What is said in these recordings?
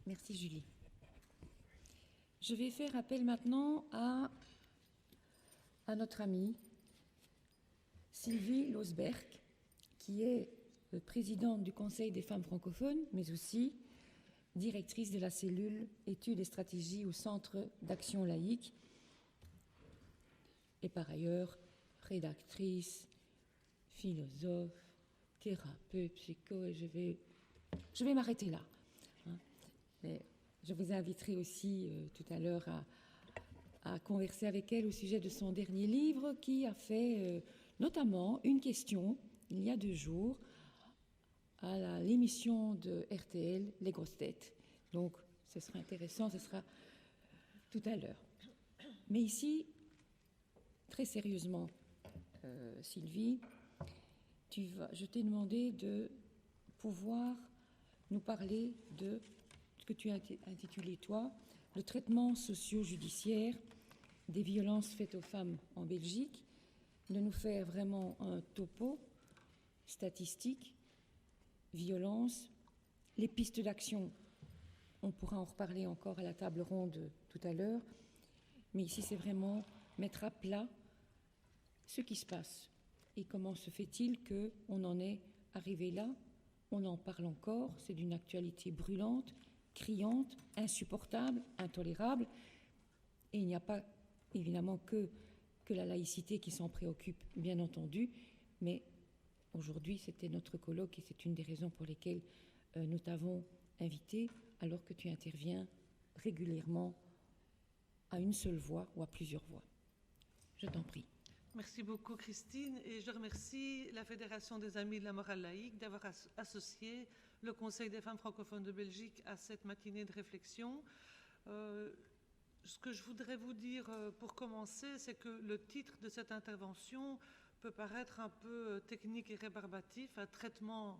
Merci Julie. Je vais faire appel maintenant à notre amie Sylvie Losberg, qui est présidente du Conseil des femmes francophones, mais aussi directrice de la cellule études et stratégies au Centre d'action laïque, et par ailleurs rédactrice, philosophe, thérapeute, psycho, et je vais m'arrêter là. Mais je vous inviterai aussi tout à l'heure à converser avec elle au sujet de son dernier livre qui a fait notamment une question, il y a 2 jours, à l'émission de RTL, Les Grosses Têtes. Donc, ce sera intéressant, ce sera tout à l'heure. Mais ici, très sérieusement, Sylvie, je t'ai demandé de pouvoir nous parler de ce que tu as intitulé, toi, le traitement socio-judiciaire des violences faites aux femmes en Belgique, de nous faire vraiment un topo statistique, violence, les pistes d'action. On pourra en reparler encore à la table ronde tout à l'heure, mais ici c'est vraiment mettre à plat ce qui se passe et comment se fait-il qu'on en est arrivé là. On en parle encore, c'est d'une actualité brûlante, criante, insupportable, intolérable, et il n'y a pas évidemment que la laïcité qui s'en préoccupe, bien entendu, mais aujourd'hui c'était notre colloque et c'est une des raisons pour lesquelles nous t'avons invité, alors que tu interviens régulièrement à une seule voix ou à plusieurs voix. Je t'en prie. Merci beaucoup Christine, et je remercie la Fédération des Amis de la Morale Laïque d'avoir associé le Conseil des femmes francophones de Belgique à cette matinée de réflexion. Ce que je voudrais vous dire pour commencer, c'est que le titre de cette intervention peut paraître un peu technique et rébarbatif, un traitement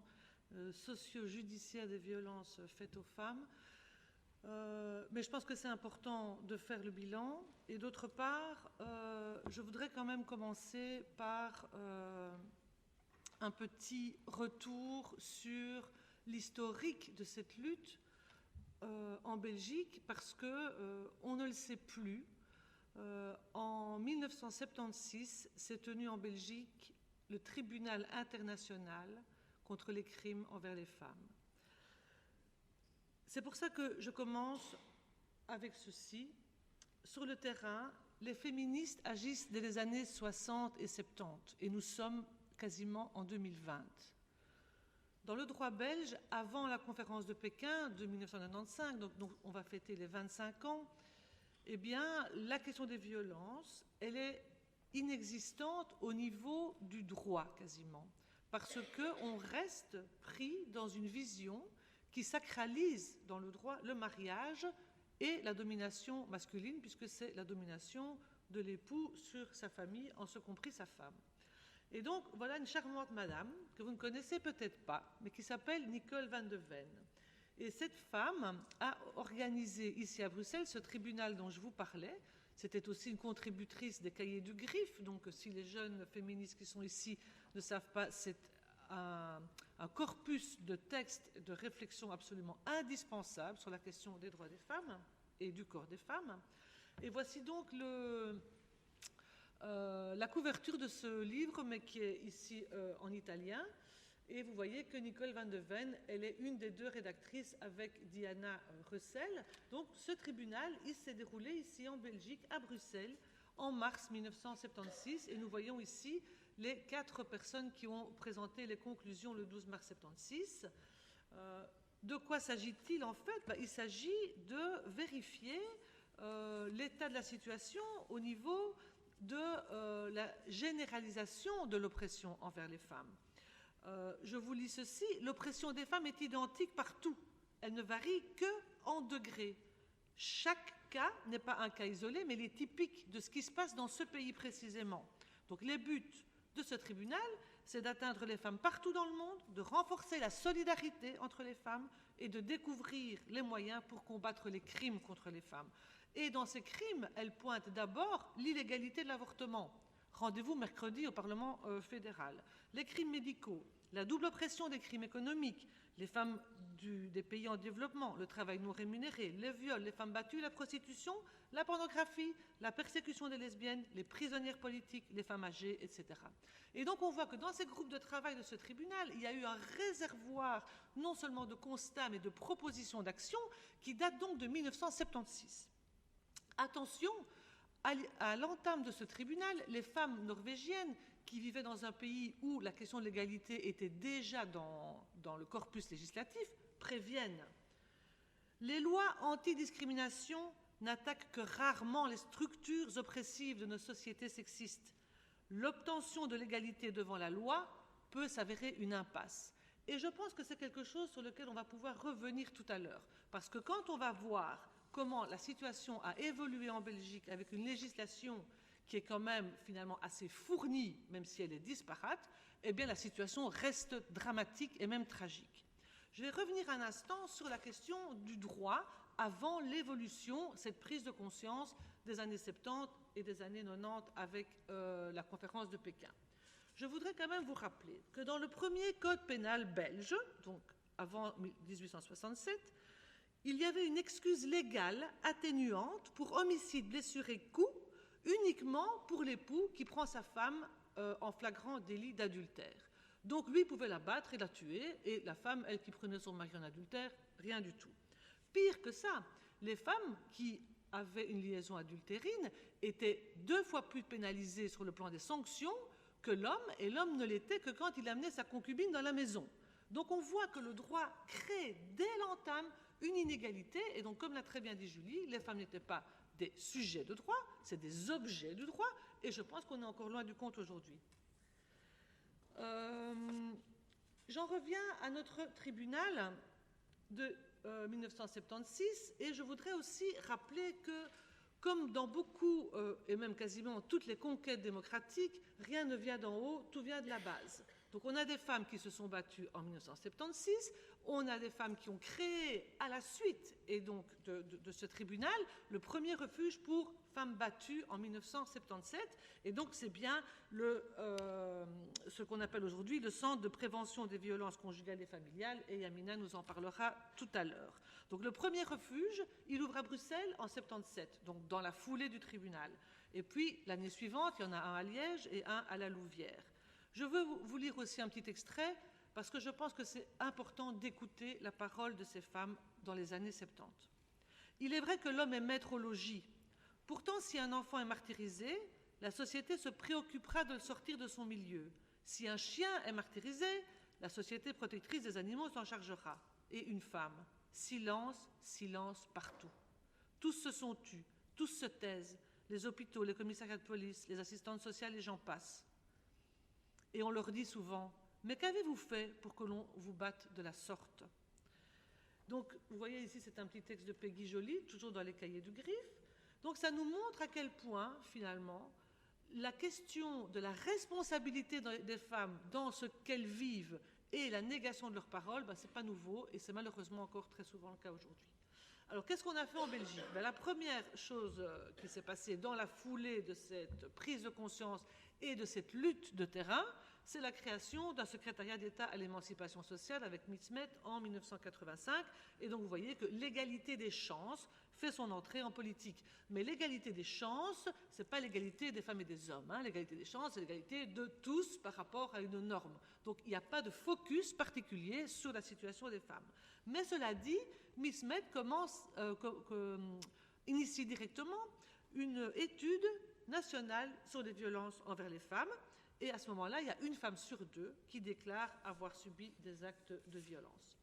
socio-judiciaire des violences faites aux femmes. Mais je pense que c'est important de faire le bilan. Et d'autre part, je voudrais quand même commencer par un petit retour sur l'historique de cette lutte en Belgique, parce que on ne le sait plus. En 1976, s'est tenu en Belgique le tribunal international contre les crimes envers les femmes. C'est pour ça que je commence avec ceci. Sur le terrain, les féministes agissent dès les années 60 et 70, et nous sommes quasiment en 2020. Dans le droit belge, avant la conférence de Pékin de 1995, donc on va fêter les 25 ans, eh bien, la question des violences, elle est inexistante au niveau du droit quasiment, parce qu'on reste pris dans une vision qui sacralise dans le droit le mariage et la domination masculine, puisque c'est la domination de l'époux sur sa famille, en ce compris sa femme. Et donc, voilà une charmante madame, que vous ne connaissez peut-être pas, mais qui s'appelle Nicole van de Ven. Et cette femme a organisé ici à Bruxelles ce tribunal dont je vous parlais. C'était aussi une contributrice des cahiers du Griffe, donc si les jeunes féministes qui sont ici ne savent pas, c'est un corpus de textes et de réflexions absolument indispensables sur la question des droits des femmes et du corps des femmes. Et voici donc la couverture de ce livre, mais qui est ici en italien. Et vous voyez que Nicole van de Ven, elle est une des 2 rédactrices avec Diana Russell. Donc ce tribunal, il s'est déroulé ici en Belgique, à Bruxelles, en mars 1976. Et nous voyons ici les 4 personnes qui ont présenté les conclusions le 12 mars 1976. De quoi s'agit-il en fait? Il s'agit de vérifier l'état de la situation au niveau de la généralisation de l'oppression envers les femmes. Je vous lis ceci. L'oppression des femmes est identique partout. Elle ne varie qu'en degrés. Chaque cas n'est pas un cas isolé, mais il est typique de ce qui se passe dans ce pays précisément. Donc les buts de ce tribunal, c'est d'atteindre les femmes partout dans le monde, de renforcer la solidarité entre les femmes et de découvrir les moyens pour combattre les crimes contre les femmes. Et dans ces crimes, elle pointe d'abord l'illégalité de l'avortement. Rendez-vous mercredi au Parlement fédéral. Les crimes médicaux, la double oppression des crimes économiques, les femmes des pays en développement, le travail non rémunéré, les viols, les femmes battues, la prostitution, la pornographie, la persécution des lesbiennes, les prisonnières politiques, les femmes âgées, etc. Et donc on voit que dans ces groupes de travail de ce tribunal, il y a eu un réservoir non seulement de constats, mais de propositions d'action qui datent donc de 1976. Attention, à l'entame de ce tribunal, les femmes norvégiennes qui vivaient dans un pays où la question de l'égalité était déjà dans le corpus législatif préviennent. Les lois antidiscrimination n'attaquent que rarement les structures oppressives de nos sociétés sexistes. L'obtention de l'égalité devant la loi peut s'avérer une impasse. Et je pense que c'est quelque chose sur lequel on va pouvoir revenir tout à l'heure. Parce que quand on va voir comment la situation a évolué en Belgique avec une législation qui est quand même finalement assez fournie, même si elle est disparate, eh bien la situation reste dramatique et même tragique. Je vais revenir un instant sur la question du droit avant l'évolution, cette prise de conscience des années 70 et des années 90 avec la conférence de Pékin. Je voudrais quand même vous rappeler que dans le premier code pénal belge, donc avant 1867, il y avait une excuse légale atténuante pour homicide, blessure et coup, uniquement pour l'époux qui prend sa femme en flagrant délit d'adultère. Donc lui pouvait la battre et la tuer, et la femme, elle qui prenait son mari en adultère, rien du tout. Pire que ça, les femmes qui avaient une liaison adultérine étaient 2 fois plus pénalisées sur le plan des sanctions que l'homme, et l'homme ne l'était que quand il amenait sa concubine dans la maison. Donc on voit que le droit crée dès l'entame une inégalité, et donc comme l'a très bien dit Julie, les femmes n'étaient pas des sujets de droit, c'est des objets du droit, et je pense qu'on est encore loin du compte aujourd'hui. J'en reviens à notre tribunal de 1976, et je voudrais aussi rappeler que, comme dans beaucoup, et même quasiment toutes les conquêtes démocratiques, rien ne vient d'en haut, tout vient de la base. Donc on a des femmes qui se sont battues en 1976, on a des femmes qui ont créé à la suite et donc de ce tribunal le premier refuge pour femmes battues en 1977, et donc c'est bien ce qu'on appelle aujourd'hui le Centre de prévention des violences conjugales et familiales, et Yamina nous en parlera tout à l'heure. Donc le premier refuge, il ouvre à Bruxelles en 77, donc dans la foulée du tribunal. Et puis l'année suivante, il y en a un à Liège et un à la Louvière. Je veux vous lire aussi un petit extrait, parce que je pense que c'est important d'écouter la parole de ces femmes dans les années 70. Il est vrai que l'homme est maître au logis. Pourtant, si un enfant est martyrisé, la société se préoccupera de le sortir de son milieu. Si un chien est martyrisé, la société protectrice des animaux s'en chargera. Et une femme, silence, silence partout. Tous se sont tus, tous se taisent, les hôpitaux, les commissariats de police, les assistantes sociales et j'en passe. Et on leur dit souvent, mais qu'avez-vous fait pour que l'on vous batte de la sorte? Donc, vous voyez ici, c'est un petit texte de Peggy Joly, toujours dans les cahiers du Griffe. Donc, ça nous montre à quel point, finalement, la question de la responsabilité des femmes dans ce qu'elles vivent et la négation de leurs paroles, ben, ce n'est pas nouveau, et c'est malheureusement encore très souvent le cas aujourd'hui. Alors, qu'est-ce qu'on a fait en Belgique? Ben, la première chose qui s'est passée dans la foulée de cette prise de conscience et de cette lutte de terrain, c'est la création d'un secrétariat d'État à l'émancipation sociale avec Mitzmet en 1985. Et donc vous voyez que l'égalité des chances fait son entrée en politique. Mais l'égalité des chances, ce n'est pas l'égalité des femmes et des hommes. L'égalité des chances, c'est l'égalité de tous par rapport à une norme. Donc il n'y a pas de focus particulier sur la situation des femmes. Mais cela dit, Mitzmet initie directement une étude nationale sur les violences envers les femmes. Et à ce moment-là, il y a une femme sur 2 qui déclare avoir subi des actes de violence.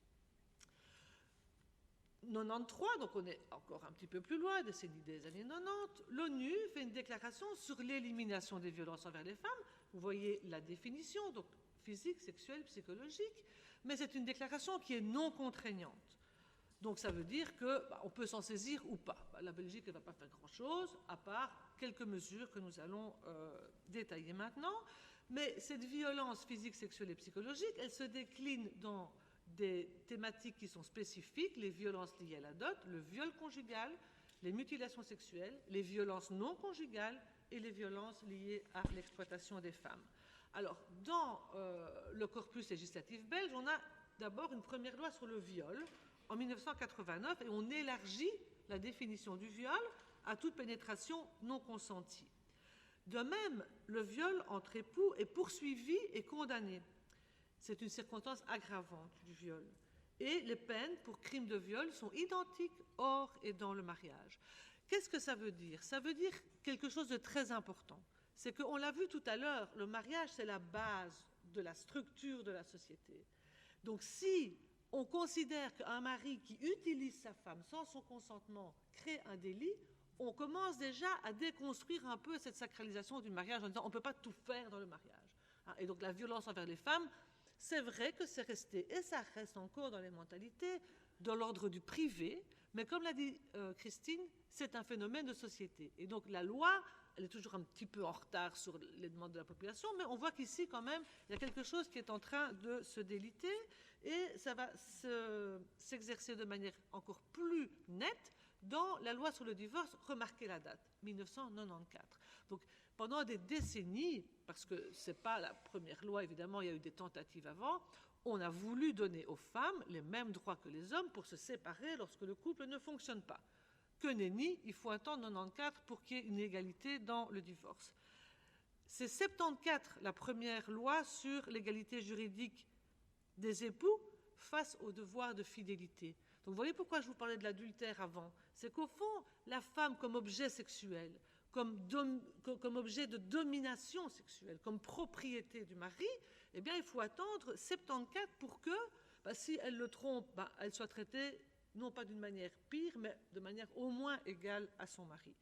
93, donc on est encore un petit peu plus loin, décennie des années 90, l'ONU fait une déclaration sur l'élimination des violences envers les femmes. Vous voyez la définition, donc physique, sexuelle, psychologique, mais c'est une déclaration qui est non contraignante. Donc ça veut dire qu'on peut s'en saisir ou pas. La Belgique ne va pas faire grand-chose, à part quelques mesures que nous allons détailler maintenant. Mais cette violence physique, sexuelle et psychologique, elle se décline dans des thématiques qui sont spécifiques, les violences liées à la dot, le viol conjugal, les mutilations sexuelles, les violences non conjugales et les violences liées à l'exploitation des femmes. Alors, dans le corpus législatif belge, on a d'abord une première loi sur le viol en 1989 et on élargit la définition du viol à toute pénétration non consentie. De même, le viol entre époux est poursuivi et condamné. C'est une circonstance aggravante du viol. Et les peines pour crime de viol sont identiques hors et dans le mariage. Qu'est-ce que ça veut dire? Ça veut dire quelque chose de très important. C'est qu'on l'a vu tout à l'heure, le mariage, c'est la base de la structure de la société. Donc si on considère qu'un mari qui utilise sa femme sans son consentement crée un délit, on commence déjà à déconstruire un peu cette sacralisation du mariage en disant on ne peut pas tout faire dans le mariage. Et donc la violence envers les femmes, c'est vrai que c'est resté, et ça reste encore dans les mentalités, dans l'ordre du privé, mais comme l'a dit Christine, c'est un phénomène de société. Et donc la loi, elle est toujours un petit peu en retard sur les demandes de la population, mais on voit qu'ici quand même, il y a quelque chose qui est en train de se déliter, et ça va s'exercer de manière encore plus nette dans la loi sur le divorce. Remarquez la date, 1994. Donc pendant des décennies, parce que ce n'est pas la première loi, évidemment, il y a eu des tentatives avant, on a voulu donner aux femmes les mêmes droits que les hommes pour se séparer lorsque le couple ne fonctionne pas. Que nenni, il faut attendre 94 pour qu'il y ait une égalité dans le divorce. C'est 74 la première loi sur l'égalité juridique des époux face au devoir de fidélité. Donc vous voyez pourquoi je vous parlais de l'adultère avant. C'est qu'au fond, la femme comme objet sexuel, comme objet de domination sexuelle, comme propriété du mari, eh bien il faut attendre 74 pour que, si elle le trompe, elle soit traitée non pas d'une manière pire, mais de manière au moins égale à son mari.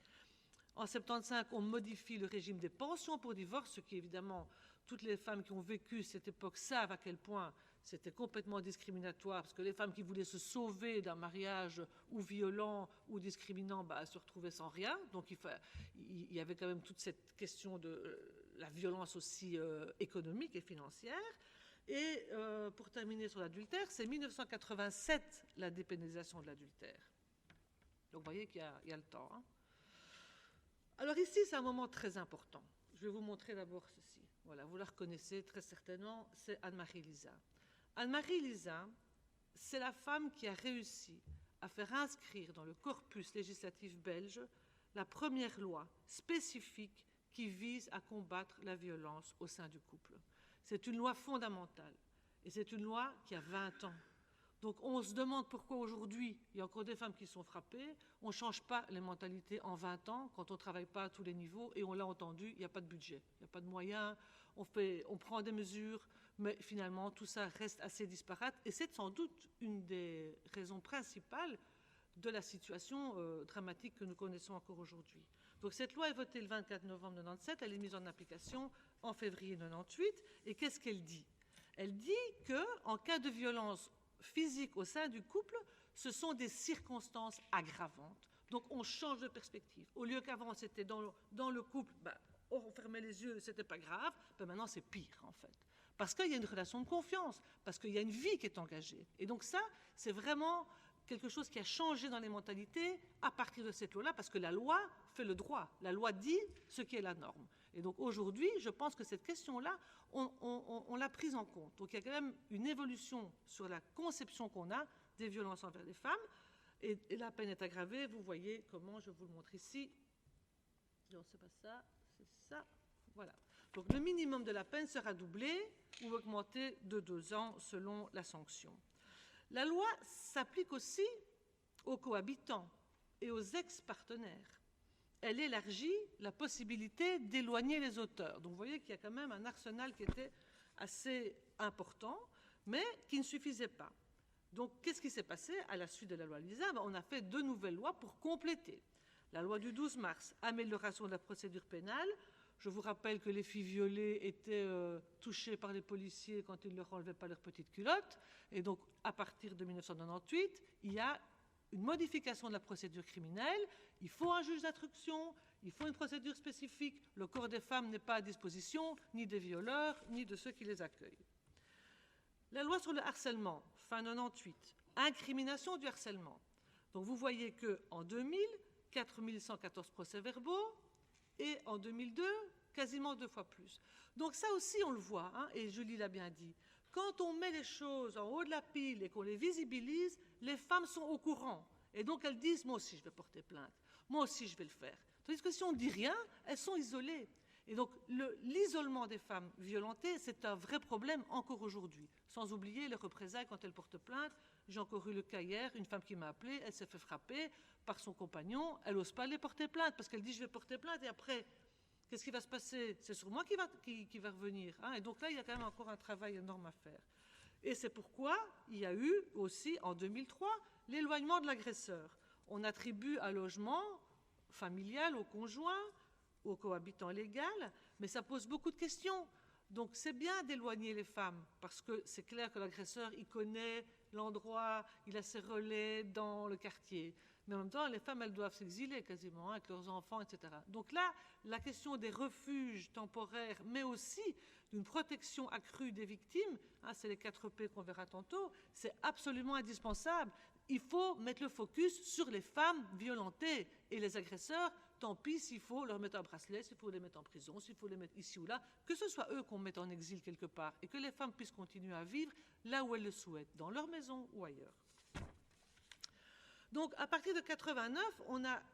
En 75, on modifie le régime des pensions pour divorce, ce qui évidemment, toutes les femmes qui ont vécu cette époque savent à quel point c'était complètement discriminatoire, parce que les femmes qui voulaient se sauver d'un mariage ou violent ou discriminant, se retrouvaient sans rien. Donc il y avait quand même toute cette question de la violence aussi économique et financière. Et pour terminer sur l'adultère, c'est 1987 la dépénalisation de l'adultère. Donc vous voyez qu'il y a le temps. Alors ici, c'est un moment très important. Je vais vous montrer d'abord ceci. Voilà, vous la reconnaissez très certainement, c'est Anne-Marie Lisa. Anne-Marie Lisa, c'est la femme qui a réussi à faire inscrire dans le corpus législatif belge la première loi spécifique qui vise à combattre la violence au sein du couple. C'est une loi fondamentale et c'est une loi qui a 20 ans. Donc on se demande pourquoi aujourd'hui, il y a encore des femmes qui sont frappées. On ne change pas les mentalités en 20 ans quand on ne travaille pas à tous les niveaux. Et on l'a entendu, il n'y a pas de budget, il n'y a pas de moyens. On prend des mesures, mais finalement tout ça reste assez disparate. Et c'est sans doute une des raisons principales de la situation dramatique que nous connaissons encore aujourd'hui. Donc cette loi est votée le 24 novembre 1997, elle est mise en application en février 1998. Et qu'est-ce qu'elle dit? Elle dit qu'en cas de violence physique au sein du couple, ce sont des circonstances aggravantes. Donc on change de perspective. Au lieu qu'avant c'était dans le couple, on fermait les yeux, c'était pas grave, maintenant c'est pire en fait. Parce qu'il y a une relation de confiance, parce qu'il y a une vie qui est engagée. Et donc ça, c'est vraiment quelque chose qui a changé dans les mentalités à partir de cette loi-là, parce que la loi fait le droit. La loi dit ce qui est la norme. Et donc aujourd'hui, je pense que cette question-là, on l'a prise en compte. Donc il y a quand même une évolution sur la conception qu'on a des violences envers les femmes. Et la peine est aggravée. Vous voyez comment, je vous le montre ici. Non, c'est pas ça, c'est ça. Voilà. Donc le minimum de la peine sera doublé ou augmenté de 2 ans selon la sanction. La loi s'applique aussi aux cohabitants et aux ex-partenaires. Elle élargit la possibilité d'éloigner les auteurs. Donc vous voyez qu'il y a quand même un arsenal qui était assez important, mais qui ne suffisait pas. Donc qu'est-ce qui s'est passé à la suite de la loi Lisa? On a fait 2 nouvelles lois pour compléter. La loi du 12 mars, amélioration de la procédure pénale. Je vous rappelle que les filles violées étaient touchées par les policiers quand ils ne leur enlevaient pas leurs petites culottes. Et donc, à partir de 1998, il y a une modification de la procédure criminelle. Il faut un juge d'instruction, il faut une procédure spécifique. Le corps des femmes n'est pas à disposition ni des violeurs, ni de ceux qui les accueillent. La loi sur le harcèlement, fin 98, incrimination du harcèlement. Donc vous voyez qu'en 2000, 4114 procès-verbaux, et en 2002, quasiment 2 fois plus. Donc ça aussi, on le voit, hein, et Julie l'a bien dit. Quand on met les choses en haut de la pile et qu'on les visibilise, les femmes sont au courant. Et donc elles disent, moi aussi je vais porter plainte, moi aussi je vais le faire. Tandis que si on ne dit rien, elles sont isolées. Et donc l'isolement des femmes violentées, c'est un vrai problème encore aujourd'hui. Sans oublier les représailles quand elles portent plainte. J'ai encore eu le cas hier, une femme qui m'a appelée, elle s'est fait frapper par son compagnon, elle n'ose pas aller porter plainte parce qu'elle dit je vais porter plainte et après, qu'est-ce qui va se passer? C'est sur moi qui va revenir. Hein. Et donc là, il y a quand même encore un travail énorme à faire. Et c'est pourquoi il y a eu aussi en 2003 l'éloignement de l'agresseur. On attribue un logement familial au conjoint, au cohabitant légal, mais ça pose beaucoup de questions. Donc c'est bien d'éloigner les femmes, parce que c'est clair que l'agresseur, il connaît l'endroit, il a ses relais dans le quartier. Mais en même temps, les femmes, elles doivent s'exiler quasiment, hein, avec leurs enfants, etc. Donc là, la question des refuges temporaires, mais aussi d'une protection accrue des victimes, hein, c'est les 4 P qu'on verra tantôt, c'est absolument indispensable. Il faut mettre le focus sur les femmes violentées et les agresseurs. Tant pis s'il faut leur mettre un bracelet, s'il faut les mettre en prison, s'il faut les mettre ici ou là, que ce soit eux qu'on mette en exil quelque part et que les femmes puissent continuer à vivre là où elles le souhaitent, dans leur maison ou ailleurs. Donc, à partir de 89,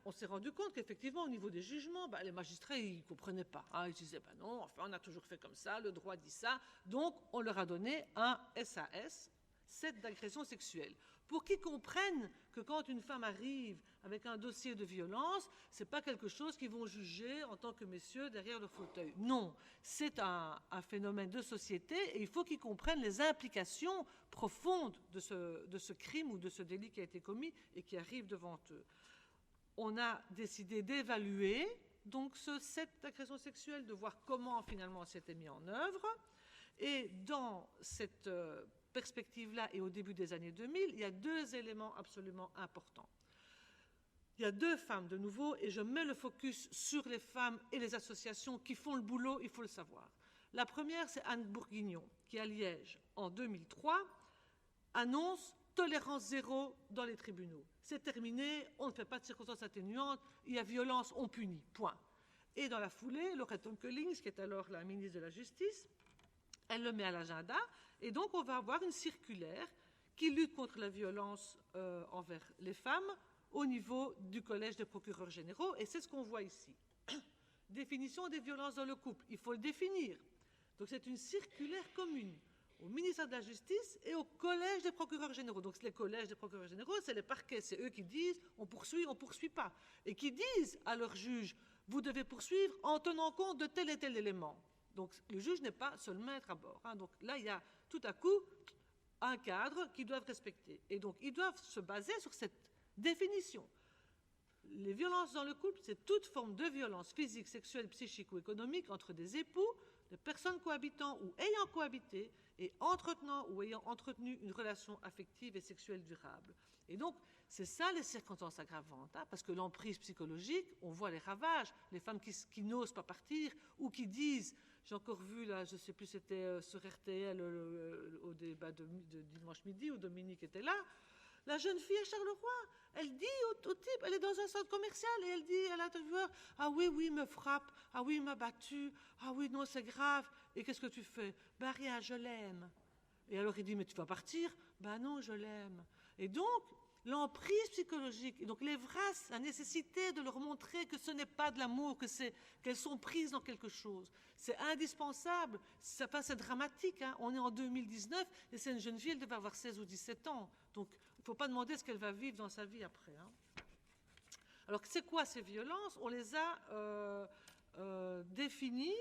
on s'est rendu compte qu'effectivement, au niveau des jugements, les magistrats, ils ne comprenaient pas. Hein, ils disaient, non, enfin, on a toujours fait comme ça, le droit dit ça. Donc, on leur a donné un SAS, 7 d'agression sexuelle, pour qu'ils comprennent que quand une femme arrive avec un dossier de violence, ce n'est pas quelque chose qu'ils vont juger en tant que messieurs derrière leur fauteuil. Non, c'est un phénomène de société et il faut qu'ils comprennent les implications profondes de ce crime ou de ce délit qui a été commis et qui arrive devant eux. On a décidé d'évaluer donc ce set d'agression sexuelle, de voir comment finalement c'était mis en œuvre. Et dans cette perspective-là et au début des années 2000, il y a 2 éléments absolument importants. Il y a 2 femmes de nouveau, et je mets le focus sur les femmes et les associations qui font le boulot, il faut le savoir. La première, c'est Anne Bourguignon, qui à Liège, en 2003, annonce tolérance zéro dans les tribunaux. C'est terminé, on ne fait pas de circonstances atténuantes, il y a violence, on punit, point. Et dans la foulée, Loretta Collings, qui est alors la ministre de la Justice, elle le met à l'agenda, et donc on va avoir une circulaire qui lutte contre la violence envers les femmes au niveau du Collège des procureurs généraux, et c'est ce qu'on voit ici. Définition des violences dans le couple, il faut le définir. Donc c'est une circulaire commune au ministère de la Justice et au Collège des procureurs généraux. Donc les collèges des procureurs généraux, c'est les parquets, c'est eux qui disent on poursuit pas, et qui disent à leurs juges vous devez poursuivre en tenant compte de tel et tel élément. Donc le juge n'est pas seul maître à bord. Hein. Donc là, il y a tout à coup un cadre qu'ils doivent respecter. Et donc ils doivent se baser sur cette définition. Les violences dans le couple, c'est toute forme de violence physique, sexuelle, psychique ou économique entre des époux, des personnes cohabitant ou ayant cohabité et entretenant ou ayant entretenu une relation affective et sexuelle durable. Et donc, c'est ça les circonstances aggravantes, hein, parce que l'emprise psychologique, on voit les ravages, les femmes qui n'osent pas partir ou qui disent, j'ai encore vu, là, je ne sais plus, c'était sur RTL au débat de dimanche midi où Dominique était là, la jeune fille à Charleroi, elle dit au type, elle est dans un centre commercial et elle dit à l'intervieweur, ah oui, il me frappe, ah oui, il m'a battu, ah oui, non, c'est grave. Et qu'est-ce que tu fais? Ben rien, je l'aime. Et alors il dit, mais tu vas partir? Ben non, je l'aime. Et donc, l'emprise psychologique, et donc les vrasses, la nécessité de leur montrer que ce n'est pas de l'amour, qu'elles sont prises dans quelque chose. C'est indispensable, c'est dramatique, hein. On est en 2019 et c'est une jeune fille, elle devait avoir 16 ou 17 ans. Donc, il ne faut pas demander ce qu'elle va vivre dans sa vie après. Hein. Alors, c'est quoi ces violences? On les a définies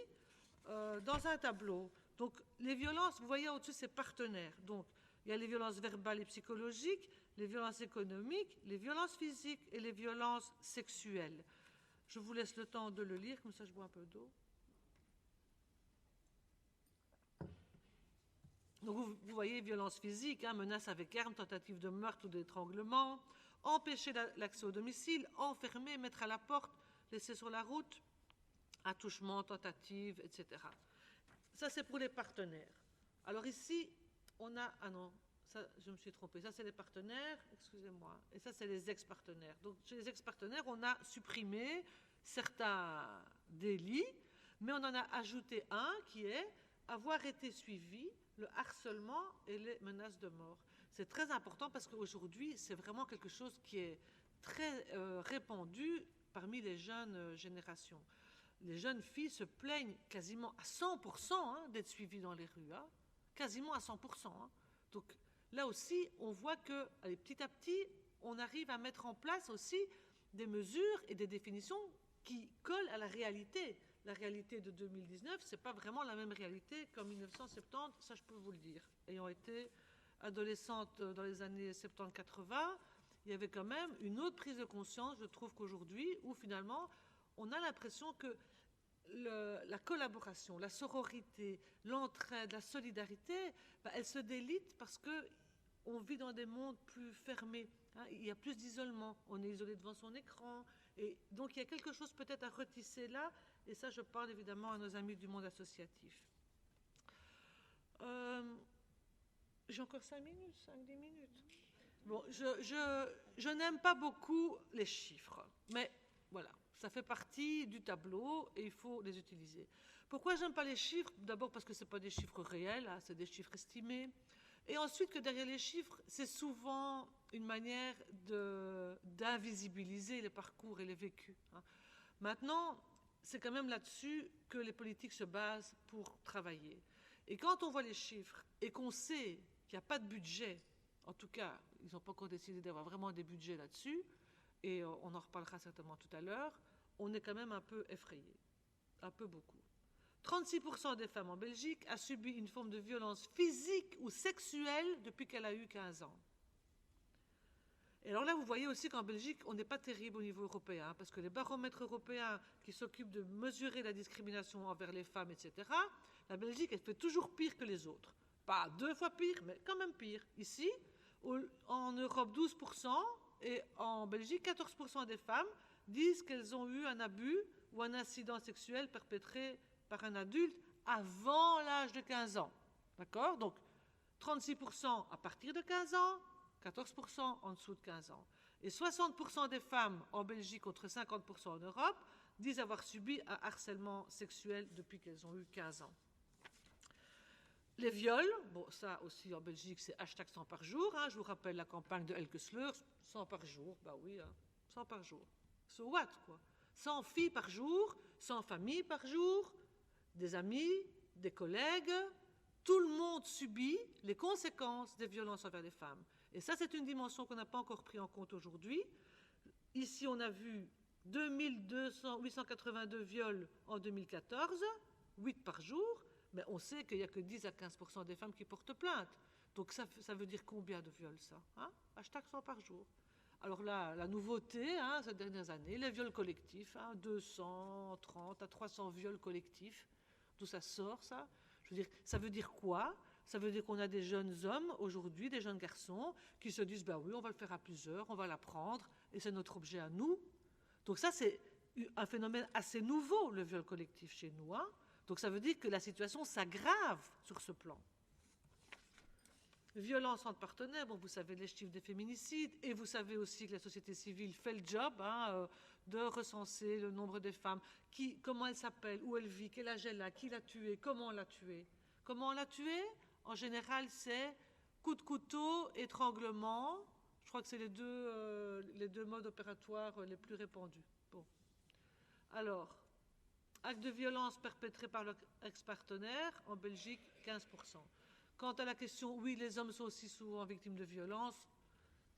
dans un tableau. Donc, les violences, vous voyez au-dessus, c'est partenaires. Donc, il y a les violences verbales et psychologiques, les violences économiques, les violences physiques et les violences sexuelles. Je vous laisse le temps de le lire, comme ça je bois un peu d'eau. Donc vous voyez, violence physique, hein, menace avec arme, tentative de meurtre ou d'étranglement, empêcher l'accès au domicile, enfermer, mettre à la porte, laisser sur la route, attouchement, tentative, etc. Ça, c'est pour les partenaires. Alors ici, on a... Ah non, ça, je me suis trompée. Ça, c'est les partenaires, excusez-moi. Et ça, c'est les ex-partenaires. Donc, chez les ex-partenaires, on a supprimé certains délit, mais on en a ajouté un qui est avoir été suivi, le harcèlement et les menaces de mort. C'est très important parce qu'aujourd'hui, c'est vraiment quelque chose qui est très répandu parmi les jeunes générations. Les jeunes filles se plaignent quasiment à 100% d'être suivies dans les rues, quasiment à 100%. Donc là aussi, on voit que allez, petit à petit, on arrive à mettre en place aussi des mesures et des définitions qui collent à la réalité. La réalité de 2019, ce n'est pas vraiment la même réalité qu'en 1970, ça je peux vous le dire. Ayant été adolescente dans les années 70-80, il y avait quand même une autre prise de conscience, je trouve qu'aujourd'hui, où finalement, on a l'impression que la collaboration, la sororité, l'entraide, la solidarité, elle se délite parce qu'on vit dans des mondes plus fermés. Il y a plus d'isolement, on est isolé devant son écran. Et donc il y a quelque chose peut-être à retisser là, et ça je parle évidemment à nos amis du monde associatif. J'ai encore 5 minutes, 5-10 minutes. Bon, je n'aime pas beaucoup les chiffres, mais voilà, ça fait partie du tableau et il faut les utiliser. Pourquoi j'aime pas les chiffres? D'abord parce que ce n'est pas des chiffres réels, c'est des chiffres estimés. Et ensuite que derrière les chiffres, c'est souvent une manière d'invisibiliser les parcours et les vécus. Maintenant, c'est quand même là-dessus que les politiques se basent pour travailler. Et quand on voit les chiffres et qu'on sait qu'il n'y a pas de budget, en tout cas, ils n'ont pas encore décidé d'avoir vraiment des budgets là-dessus, et on en reparlera certainement tout à l'heure, on est quand même un peu effrayé, un peu beaucoup. 36% des femmes en Belgique a subi une forme de violence physique ou sexuelle depuis qu'elle a eu 15 ans. Et alors là, vous voyez aussi qu'en Belgique, on n'est pas terrible au niveau européen, parce que les baromètres européens qui s'occupent de mesurer la discrimination envers les femmes, etc., la Belgique, elle fait toujours pire que les autres. Pas 2 fois pire, mais quand même pire. Ici, en Europe, 12%, et en Belgique, 14% des femmes disent qu'elles ont eu un abus ou un incident sexuel perpétré par un adulte avant l'âge de 15 ans. D'accord? Donc, 36% à partir de 15 ans, 14% en dessous de 15 ans. Et 60% des femmes en Belgique, contre 50% en Europe, disent avoir subi un harcèlement sexuel depuis qu'elles ont eu 15 ans. Les viols, bon, ça aussi en Belgique, c'est hashtag 100 par jour. Je vous rappelle la campagne de Elke Sleur, 100 par jour, bah oui, 100 par jour. So what, quoi? 100 filles par jour, 100 familles par jour, des amis, des collègues, tout le monde subit les conséquences des violences envers les femmes. Et ça, c'est une dimension qu'on n'a pas encore pris en compte aujourd'hui. Ici, on a vu 882 viols en 2014, 8 par jour, mais on sait qu'il n'y a que 10 à 15% des femmes qui portent plainte. Donc ça veut dire combien de viols, ça? Hashtag 100 par jour. Alors là, la nouveauté, ces dernières années, les viols collectifs, 230 à 300 viols collectifs. D'où ça sort, ça? Je veux dire, ça veut dire quoi? Ça veut dire qu'on a des jeunes hommes aujourd'hui, des jeunes garçons, qui se disent, oui, on va le faire à plusieurs, on va l'apprendre, et c'est notre objet à nous. Donc ça, c'est un phénomène assez nouveau, le viol collectif chez nous. Donc ça veut dire que la situation s'aggrave sur ce plan. Violence entre partenaires, bon, vous savez les chiffres des féminicides, et vous savez aussi que la société civile fait le job de recenser le nombre de femmes, comment elle s'appelle, où elle vit, quel âge elle a, qui l'a tuée, comment on l'a tuée. Comment on l'a tuée? En général, c'est coup de couteau, étranglement. Je crois que c'est les deux modes opératoires les plus répandus. Bon. Alors, acte de violence perpétré par leur ex-partenaire, en Belgique, 15%. Quant à la question, oui, les hommes sont aussi souvent victimes de violences,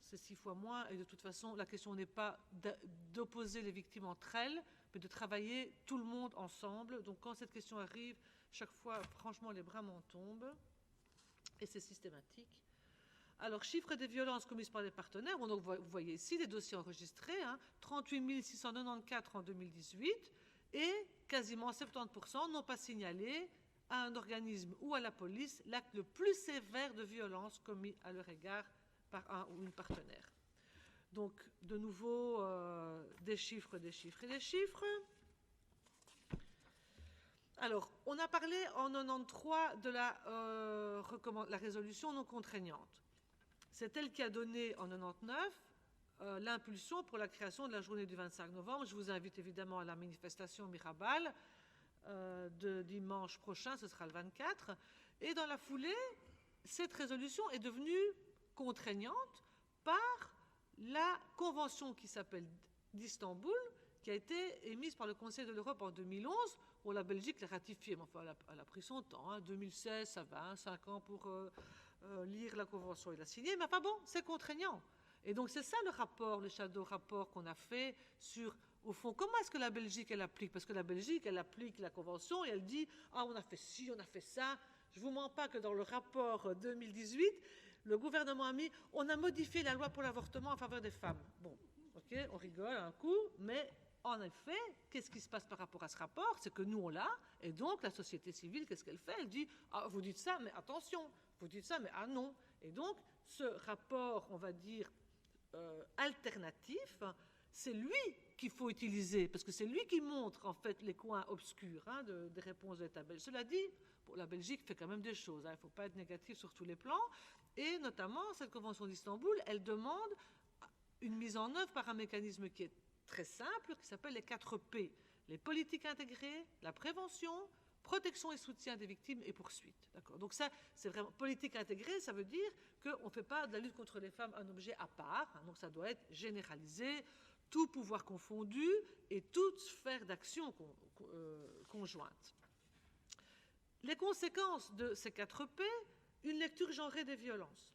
c'est 6 fois moins. Et de toute façon, la question n'est pas d'opposer les victimes entre elles, mais de travailler tout le monde ensemble. Donc quand cette question arrive, chaque fois, franchement, les bras m'en tombent. Et c'est systématique. Alors, chiffre des violences commises par les partenaires. Bon, donc, vous voyez ici les dossiers enregistrés. 38 694 en 2018. Et quasiment 70% n'ont pas signalé à un organisme ou à la police l'acte le plus sévère de violence commis à leur égard par un ou une partenaire. Donc, de nouveau, des chiffres et des chiffres. Alors, on a parlé en 93 de la résolution non contraignante. C'est elle qui a donné en 99 l'impulsion pour la création de la journée du 25 novembre. Je vous invite évidemment à la manifestation Mirabal de dimanche prochain, ce sera le 24. Et dans la foulée, cette résolution est devenue contraignante par la convention qui s'appelle d'Istanbul, qui a été émise par le Conseil de l'Europe en 2011. Bon, la Belgique l'a ratifiée, mais enfin, elle a pris son temps. 2016, ça va, 5 ans pour lire la convention et la signer. Mais enfin bon, c'est contraignant. Et donc c'est ça le rapport, le shadow rapport qu'on a fait sur, au fond, comment est-ce que la Belgique, elle applique? Parce que la Belgique, elle applique la convention et elle dit « Ah, on a fait ci, on a fait ça ». Je ne vous mens pas que dans le rapport 2018, le gouvernement a mis « On a modifié la loi pour l'avortement en faveur des femmes ». Bon, ok, on rigole un coup, mais en effet, qu'est-ce qui se passe par rapport à ce rapport? C'est que nous, on l'a, et donc la société civile, qu'est-ce qu'elle fait? Elle dit « Ah, vous dites ça, mais attention, vous dites ça, mais ah non ». Et donc, ce rapport, on va dire, alternatif, c'est lui qu'il faut utiliser, parce que c'est lui qui montre en fait les coins obscurs des réponses de l'État belge. Cela dit, la Belgique fait quand même des choses, il ne faut pas être négatif sur tous les plans, et notamment cette convention d'Istanbul, elle demande une mise en œuvre par un mécanisme qui est très simple, qui s'appelle les 4 P, les politiques intégrées, la prévention, protection et soutien des victimes et poursuite. D'accord. Donc ça, c'est vraiment politique intégrée, ça veut dire qu'on ne fait pas de la lutte contre les femmes un objet à part, donc ça doit être généralisé, tout pouvoir confondu et toute sphère d'action conjointe. Les conséquences de ces 4 P, une lecture genrée des violences.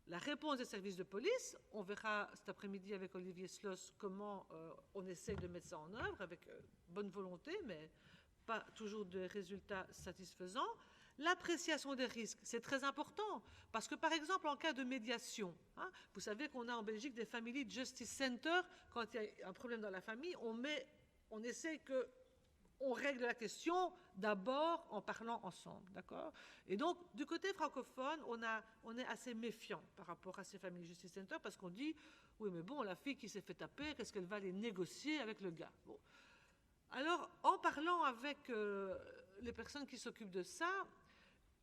La réponse des services de police, on verra cet après-midi avec Olivier Sloss comment on essaye de mettre ça en œuvre avec bonne volonté, mais pas toujours de résultats satisfaisants. L'appréciation des risques, c'est très important, parce que par exemple en cas de médiation, vous savez qu'on a en Belgique des Family Justice Center, quand il y a un problème dans la famille, on essaie qu'on règle la question d'abord en parlant ensemble, d'accord? Et donc, du côté francophone, on est assez méfiant par rapport à ces Family Justice Center, parce qu'on dit, oui mais bon, la fille qui s'est fait taper, qu'est-ce qu'elle va aller négocier avec le gars? Bon. Alors, en parlant avec les personnes qui s'occupent de ça,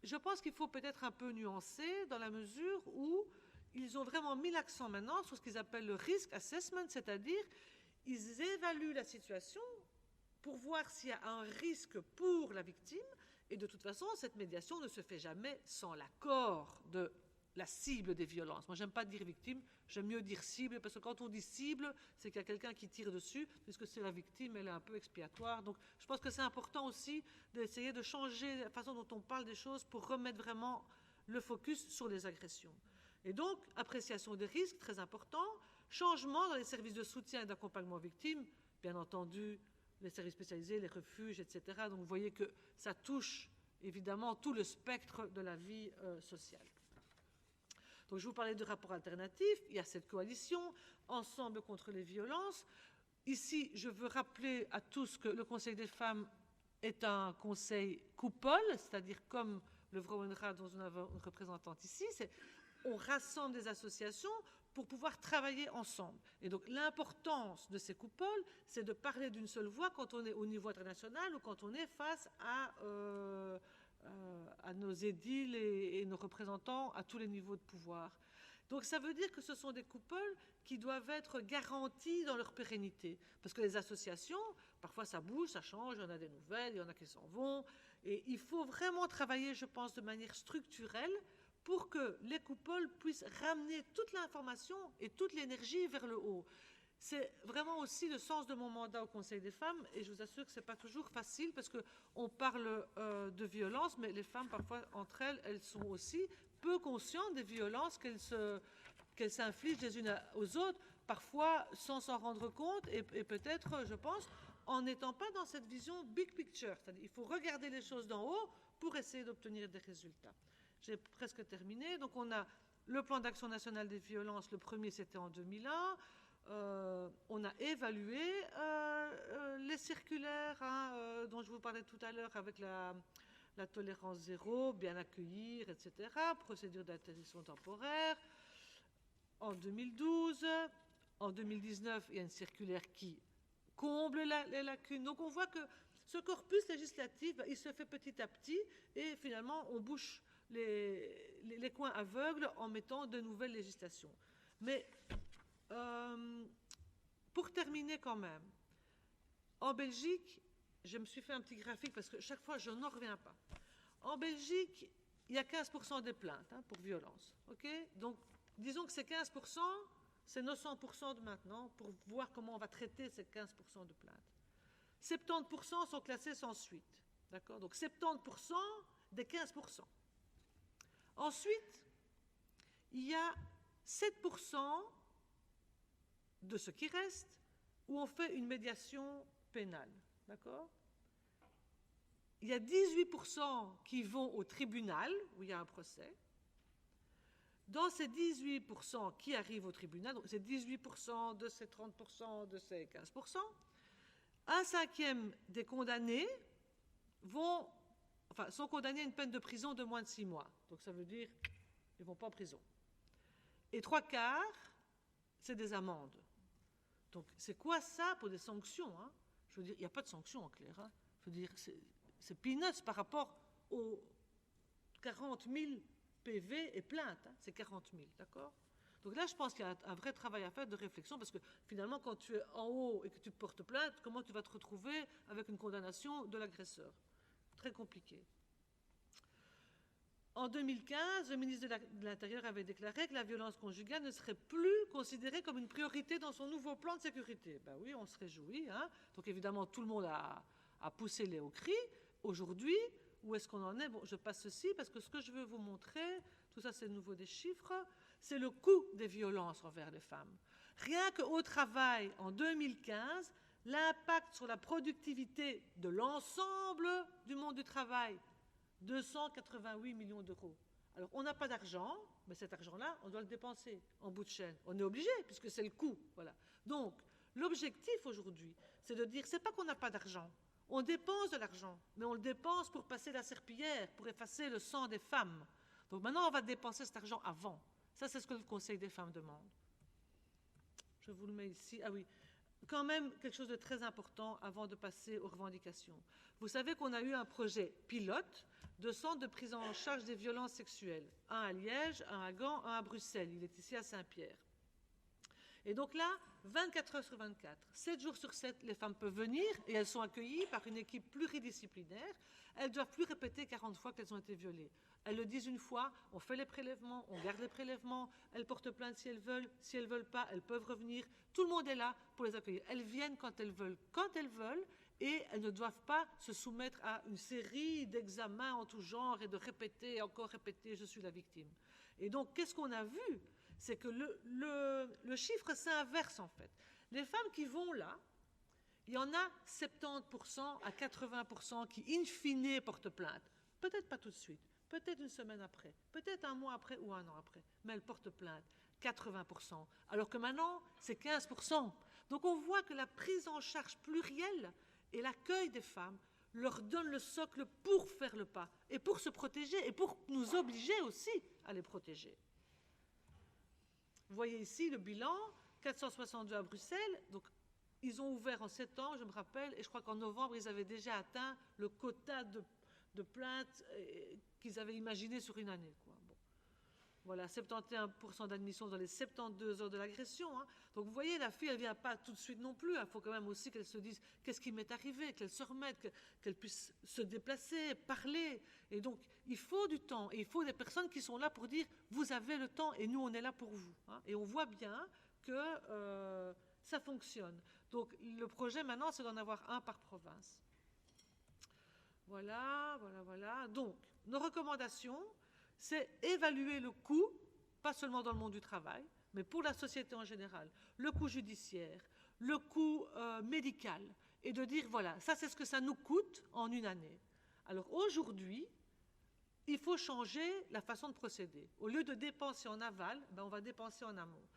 je pense qu'il faut peut-être un peu nuancer dans la mesure où ils ont vraiment mis l'accent maintenant sur ce qu'ils appellent le risk assessment, c'est-à-dire ils évaluent la situation pour voir s'il y a un risque pour la victime, et de toute façon, cette médiation ne se fait jamais sans l'accord de la cible des violences. Moi, j'aime pas dire victime, j'aime mieux dire cible, parce que quand on dit cible, c'est qu'il y a quelqu'un qui tire dessus, puisque c'est la victime, elle est un peu expiatoire. Donc, je pense que c'est important aussi d'essayer de changer la façon dont on parle des choses pour remettre vraiment le focus sur les agressions. Et donc, appréciation des risques, très important. Changement dans les services de soutien et d'accompagnement aux victimes, bien entendu, les services spécialisés, les refuges, etc. Donc, vous voyez que ça touche évidemment tout le spectre de la vie sociale. Donc, je vous parlais de rapport alternatif. Il y a cette coalition, Ensemble contre les violences. Ici, je veux rappeler à tous que le Conseil des femmes est un conseil coupole, c'est-à-dire comme le Vrouwenraad dont nous avons une représentante ici, on rassemble des associations pour pouvoir travailler ensemble. Et donc, l'importance de ces coupoles, c'est de parler d'une seule voix quand on est au niveau international ou quand on est face à nos édiles et nos représentants à tous les niveaux de pouvoir. Donc ça veut dire que ce sont des coupoles qui doivent être garanties dans leur pérennité. Parce que les associations, parfois ça bouge, ça change, il y en a des nouvelles, il y en a qui s'en vont. Et il faut vraiment travailler, je pense, de manière structurelle pour que les coupoles puissent ramener toute l'information et toute l'énergie vers le haut. C'est vraiment aussi le sens de mon mandat au Conseil des femmes, et je vous assure que ce n'est pas toujours facile, parce qu'on parle de violence, mais les femmes, parfois, entre elles, elles sont aussi peu conscientes des violences qu'elles s'infligent les unes aux autres, parfois sans s'en rendre compte, et peut-être, je pense, en n'étant pas dans cette vision big picture. C'est-à-dire qu'il faut regarder les choses d'en haut pour essayer d'obtenir des résultats. J'ai presque terminé. Donc on a le plan d'action national des violences, le premier c'était en 2001. On a évalué les circulaires dont je vous parlais tout à l'heure avec la tolérance zéro, bien accueillir, etc. Procédure d'interdiction temporaire. En 2012, en 2019, il y a une circulaire qui comble les lacunes. Donc on voit que ce corpus législatif, il se fait petit à petit et finalement on bouche les coins aveugles en mettant de nouvelles législations. Mais Pour terminer quand même, en Belgique, je me suis fait un petit graphique parce que chaque fois, je n'en reviens pas. En Belgique, il y a 15% des plaintes pour violence. Okay, donc, disons que ces 15%, c'est nos 100% de maintenant pour voir comment on va traiter ces 15% de plaintes. 70% sont classés sans suite. D'accord? Donc 70% des 15%. Ensuite, il y a 7% de ce qui reste où on fait une médiation pénale. D'accord? Il y a 18% qui vont au tribunal, où il y a un procès. Dans ces 18% qui arrivent au tribunal, donc c'est 18% de ces 30%, de ces 15%, un cinquième des condamnés sont condamnés à une peine de prison de moins de 6 mois. Donc ça veut dire qu'ils ne vont pas en prison. Et 3/4, c'est des amendes. Donc c'est quoi ça pour des sanctions? Je veux dire, il n'y a pas de sanctions en clair. Je veux dire, c'est peanuts par rapport aux 40 000 PV et plaintes. C'est 40 000, d'accord? Donc là, je pense qu'il y a un vrai travail à faire de réflexion, parce que finalement, quand tu es en haut et que tu portes plainte, comment tu vas te retrouver avec une condamnation de l'agresseur? Très compliqué. En 2015, le ministre de l'Intérieur avait déclaré que la violence conjugale ne serait plus considérée comme une priorité dans son nouveau plan de sécurité. Ben oui, on se réjouit. Donc évidemment, tout le monde a poussé les hauts cris. Aujourd'hui, où est-ce qu'on en est? Bon, je passe ceci parce que ce que je veux vous montrer, tout ça c'est nouveau des chiffres, c'est le coût des violences envers les femmes. Rien qu'au travail, en 2015, l'impact sur la productivité de l'ensemble du monde du travail, 288 millions d'euros. Alors, on n'a pas d'argent, mais cet argent-là, on doit le dépenser en bout de chaîne. On est obligé, puisque c'est le coût. Voilà. Donc, l'objectif aujourd'hui, c'est de dire, c'est pas qu'on n'a pas d'argent. On dépense de l'argent, mais on le dépense pour passer la serpillière, pour effacer le sang des femmes. Donc maintenant, on va dépenser cet argent avant. Ça, c'est ce que le Conseil des femmes demande. Je vous le mets ici. Ah oui, quand même quelque chose de très important avant de passer aux revendications. Vous savez qu'on a eu un projet pilote de centre de prise en charge des violences sexuelles. Un à Liège, un à Gand, un à Bruxelles. Il est ici à Saint-Pierre. Et donc là, 24 heures sur 24, 7 jours sur 7, les femmes peuvent venir et elles sont accueillies par une équipe pluridisciplinaire. Elles ne doivent plus répéter 40 fois qu'elles ont été violées. Elles le disent une fois, on fait les prélèvements, on garde les prélèvements, elles portent plainte si elles veulent ne veulent pas, elles peuvent revenir. Tout le monde est là pour les accueillir. Elles viennent quand elles veulent, et elles ne doivent pas se soumettre à une série d'examens en tout genre et de répéter, encore répéter, je suis la victime. Et donc, qu'est-ce qu'on a vu? C'est que le chiffre s'inverse en fait. Les femmes qui vont là, il y en a 70% à 80% qui, in fine, portent plainte. Peut-être pas tout de suite, peut-être une semaine après, peut-être un mois après ou un an après, mais elles portent plainte. 80%. Alors que maintenant, c'est 15%. Donc on voit que la prise en charge plurielle et l'accueil des femmes leur donne le socle pour faire le pas, et pour se protéger, et pour nous obliger aussi à les protéger. Vous voyez ici le bilan, 462 à Bruxelles. Donc, ils ont ouvert en 7 ans, je me rappelle, et je crois qu'en novembre, ils avaient déjà atteint le quota de plaintes qu'ils avaient imaginé sur une année. Quoi. Bon. Voilà, 71% d'admission dans les 72 heures de l'agression. Donc, vous voyez, la fille, elle ne vient pas tout de suite non plus. Il faut quand même aussi qu'elle se dise qu'est-ce qui m'est arrivé, qu'elle se remette, qu'elle puisse se déplacer, parler. Et donc, il faut du temps. Et il faut des personnes qui sont là pour dire vous avez le temps et nous, on est là pour vous. Et on voit bien que ça fonctionne. Donc, le projet maintenant, c'est d'en avoir un par province. Voilà. Donc, nos recommandations, c'est évaluer le coût, pas seulement dans le monde du travail, mais pour la société en général, le coût judiciaire, le coût médical, et de dire, voilà, ça c'est ce que ça nous coûte en une année. Alors aujourd'hui, il faut changer la façon de procéder. Au lieu de dépenser en aval, on va dépenser en amont.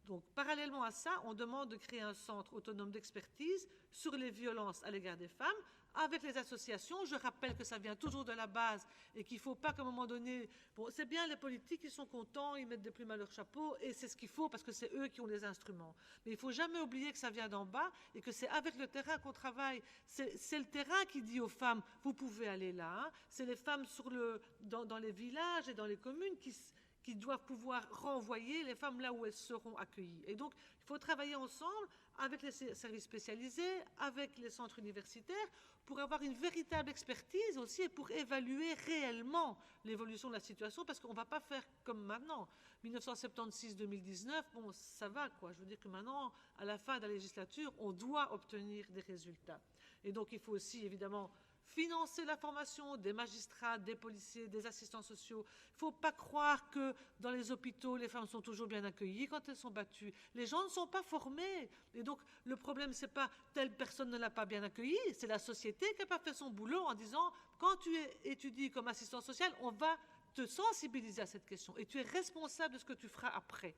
Donc, parallèlement à ça, on demande de créer un centre autonome d'expertise sur les violences à l'égard des femmes avec les associations. Je rappelle que ça vient toujours de la base et qu'il ne faut pas qu'à un moment donné... Bon, c'est bien les politiques, ils sont contents, ils mettent des plumes à leur chapeau et c'est ce qu'il faut parce que c'est eux qui ont les instruments. Mais il ne faut jamais oublier que ça vient d'en bas et que c'est avec le terrain qu'on travaille. C'est le terrain qui dit aux femmes, vous pouvez aller là. C'est les femmes dans les villages et dans les communes qui doivent pouvoir renvoyer les femmes là où elles seront accueillies. Et donc, il faut travailler ensemble avec les services spécialisés, avec les centres universitaires, pour avoir une véritable expertise aussi et pour évaluer réellement l'évolution de la situation, parce qu'on ne va pas faire comme maintenant. 1976-2019, bon, ça va, quoi. Je veux dire que maintenant, à la fin de la législature, on doit obtenir des résultats. Et donc, il faut aussi, évidemment, financer la formation des magistrats, des policiers, des assistants sociaux. Il ne faut pas croire que dans les hôpitaux, les femmes sont toujours bien accueillies quand elles sont battues. Les gens ne sont pas formés. Et donc, le problème, ce n'est pas telle personne ne l'a pas bien accueillie, c'est la société qui n'a pas fait son boulot en disant, quand tu étudies comme assistant social, on va te sensibiliser à cette question. Et tu es responsable de ce que tu feras après.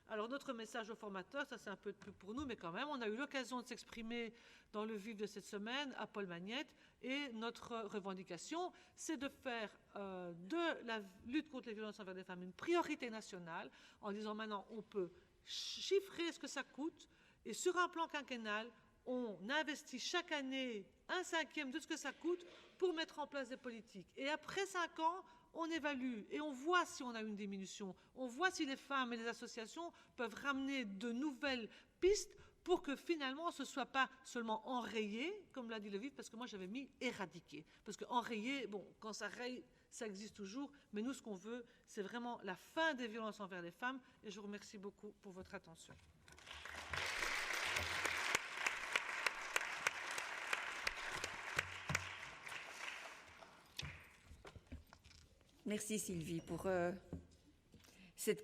Alors, notre message aux formateurs, ça c'est un peu de pub pour nous, mais quand même, on a eu l'occasion de s'exprimer dans le vif de cette semaine à Paul Magnette, et notre revendication, c'est de faire de la lutte contre les violences envers les femmes une priorité nationale, en disant maintenant, on peut chiffrer ce que ça coûte, et sur un plan quinquennal, on investit chaque année 1/5 de ce que ça coûte pour mettre en place des politiques. Et après 5 ans, on évalue et on voit si on a une diminution. On voit si les femmes et les associations peuvent ramener de nouvelles pistes pour que finalement ce ne soit pas seulement enrayé, comme l'a dit le vif, parce que moi j'avais mis éradiquer. Parce que enrayer, bon, quand ça raye, ça existe toujours, mais nous ce qu'on veut, c'est vraiment la fin des violences envers les femmes. Et je vous remercie beaucoup pour votre attention. Merci Sylvie pour cette